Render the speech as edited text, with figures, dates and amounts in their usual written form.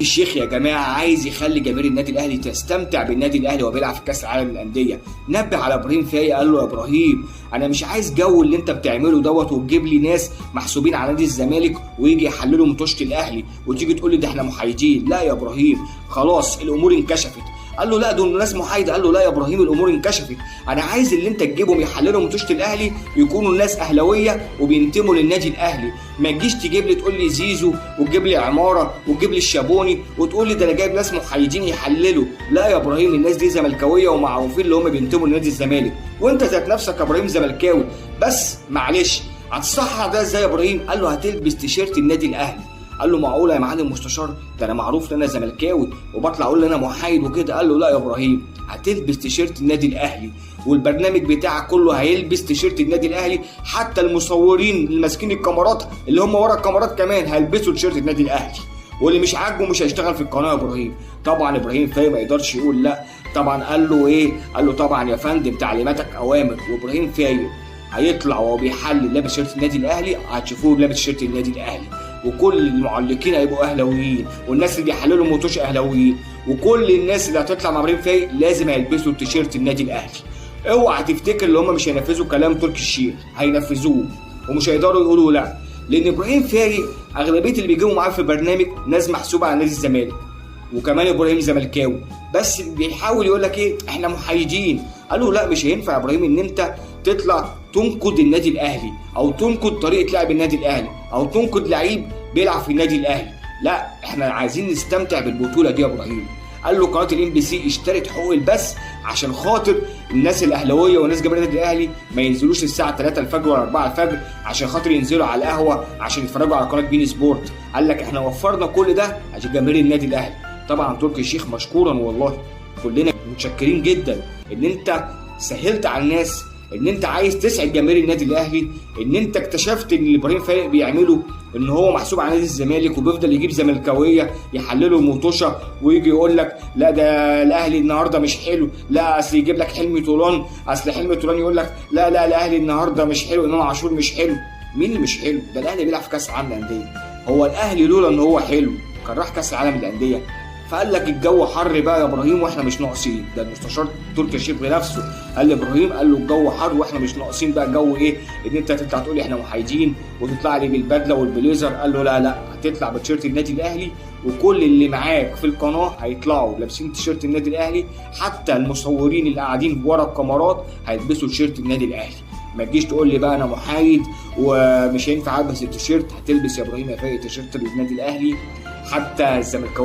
الشيخ يا جماعه عايز يخلي جماهير النادي الاهلي تستمتع بالنادي الاهلي وهو بيلعب في كاس العالم للانديه. نبه على ابراهيم فايق، قال له يا ابراهيم انا مش عايز جو اللي انت بتعمله دوت وتجيب لي ناس محسوبين على نادي الزمالك ويجي يحللوا مطوشه الاهلي وتيجي تقول لي ده احنا محايدين. لا يا ابراهيم خلاص الامور انكشفت. قال له لا دول ناس محايده. قال له لا يا ابراهيم الامور انكشفت، انا عايز اللي انت تجيبهم يحللوا مطوشه الاهلي يكونوا ناس اهلاويه وبينتموا للنادي الاهلي. ما تجيش تجيب لي تقول لي زيزو وتجيب لي عماره وتجيب لي الشابوني وتقول لي ده انا جايب ناس محايدين يحللوا. لا يا ابراهيم الناس دي زملكاويه ومعروفين اللي هم بينتموا لنادي الزمالك، وانت ذات نفسك يا ابراهيم زملكاوي. بس معلش هتصحح ده ازاي يا ابراهيم؟ قال له هتلبس تيشيرت النادي الاهلي. قال له معقوله يا معالي المستشار؟ ده انا معروف ان انا زملكاوي وبطلع اقول ان انا محايد وكده. قال له لا يا ابراهيم هتلبس تيشيرت النادي الاهلي والبرنامج بتاعك كله هيلبس تيشيرت النادي الاهلي، حتى المصورين اللي ماسكين الكاميرات اللي هم ورا الكاميرات كمان هيلبسوا تيشيرت النادي الاهلي، واللي مش عاجبه مش هيشتغل في القناه يا ابراهيم. طبعا ابراهيم فايق ما يقدرش يقول لا. طبعا قال له ايه؟ قال له طبعا يا فندم تعليماتك اوامر. وابراهيم فايق هيطلع وهو بيحلل لابس تيشيرت النادي الاهلي، هتشوفوه لابس تيشيرت النادي الاهلي، وكل المعلقين هيبقوا اهلاويين، والناس اللي بيحللوا المطوشه اهلاويين، وكل الناس اللي هتطلع مع ابراهيم فايق لازم هيلبسوا تيشيرت النادي الاهلي. اوعى تفتكر ان هم مش هينفذوا كلام تركي الشيخ، هينفذوه ومش هيقدروا يقولوا لا، لان ابراهيم فايق اغلبيه اللي بيجوا معاه في البرنامج ناس محسوبه على نادي الزمالك، وكمان ابراهيم زملكاوي، بس بيحاول يقول لك ايه احنا محايدين. قالوا لا مش هينفع يا ابراهيم ان انت تطلع تنقد النادي الاهلي او تنقد طريقه لعب النادي الاهلي او تنقد لعيب بيلعب في النادي الاهلي. لا احنا عايزين نستمتع بالبطوله دي يا ابراهيم. قال له قناه الام بي سي اشترت حقوق البث عشان خاطر الناس الاهلاويه والناس جماهير النادي الاهلي ما ينزلوش الساعه 3 الفجر ولا 4 الفجر عشان خاطر ينزلوا على القهوه عشان يتفرجوا على قناه بين سبورت. قال لك احنا وفرنا كل ده عشان جماهير النادي الاهلي. طبعا تركي الشيخ مشكورا والله كلنا متشكرين جدا ان انت سهلت على الناس، ان انت عايز تسعد جماهير النادي الاهلي، ان انت اكتشفت ان اللي ابراهيم فايق بيعمله ان هو محسوب على نادي الزمالك وبيفضل يجيب زملكاويه يحللوا المطوشه ويجي يقول لك لا ده الاهلي النهارده مش حلو، لا اصل يجيب لك حلمي طولان، اصل حلمي طولان يقول لك لا الاهلي النهارده مش حلو، امام عاشور مش حلو. مين اللي مش حلو؟ ده الاهلي بيلعب في كاس العالم للانديه. هو الاهلي لولا ان هو حلو كان راح كاس العالم للانديه؟ فقال لك الجو حر بقى يا ابراهيم واحنا مش ناقصين. ده المستشار تركي الشيخ بنفسه قال لابراهيم، قال له الجو حر واحنا مش ناقصين بقى جو ايه ان انت تطلع تقول لي احنا محايدين وتطلع لي بالبدله والبليزر. قال له لا هتطلع بتيشيرت النادي الاهلي وكل اللي معاك في القناه هيطلعوا لابسين تيشيرت النادي الاهلي، حتى المصورين اللي قاعدين ورا الكاميرات هيلبسوا تيشيرت النادي الاهلي. ما تجيش تقول لي بقى انا محايد ومش هينفع البس التيشيرت. هتلبس يا ابراهيم يا فايق تيشيرت النادي الاهلي، حتى الزملكاويه